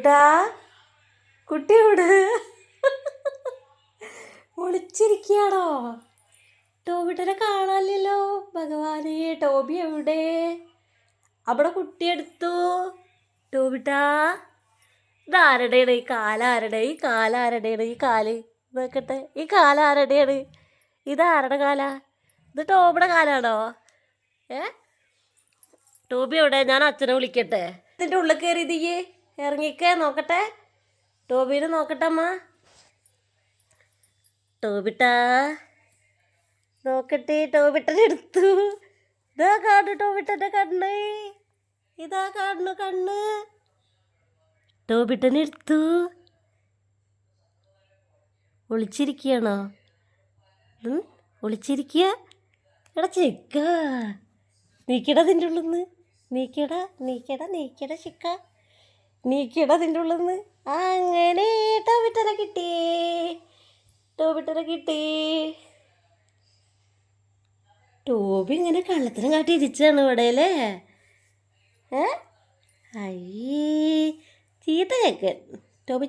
ടോബിട്ടാ കുട്ടിയോട് ഒളിച്ചിരിക്കുകയാണോ? ടോബിട്ടനെ കാണാനില്ലല്ലോ. ഭഗവാനെ, ടോബി എവിടെ? അവിടെ കുട്ടിയെടുത്തു. ടോബിട്ടാ, ഇതാരുടെയാണ് ഈ കാലാരുടെ? ഈ കാലാരുടെയാണ് ഈ കാല്? നോക്കട്ടെ, ഈ കാലാരുടെയാണ്? ഇതാരുടെ കാലാ? ഇത് ടോബിയുടെ കാലാണോ? ടോബി എവിടെ? ഞാൻ അച്ഛനെ വിളിക്കട്ടെ. ഇതിൻ്റെ ഉള്ളിൽ കയറി ഇതിയേ ഇറങ്ങിക്കേ, നോക്കട്ടെ. ടോബീനെ നോക്കട്ടെ അമ്മ. ടോബിട്ടാ നോക്കട്ടെ. ടോബിട്ടനെ എടുത്തു. ഇതാ കാണു ടോബിട്ടൻ്റെ കണ്ണ്. ഇതാ കാണു കണ്ണ്. ടോബിട്ടനെ എടുത്തു. ഒളിച്ചിരിക്കുകയാണോ? ഒളിച്ചിരിക്കുക. എടാ ചെക്ക, നീക്കടാ അതിൻ്റെ ഉള്ളിൽ നിന്ന്. നീക്കടാ നീക്കടാ നീക്കടാ ചിക്ക, നീക്കടാ അതിൻ്റെ ഉള്ളിൽ നിന്ന്. അങ്ങനെ ടോബിട്ടനെ കിട്ടി. ടോബിട്ടനെ കിട്ടി. ടോബി ഇങ്ങനെ കള്ളത്തിനും കാട്ടി ഇരിച്ചാണ് ഇവിടെ അല്ലേ? അയ്യേ, ചീത്ത കേക്കൻ.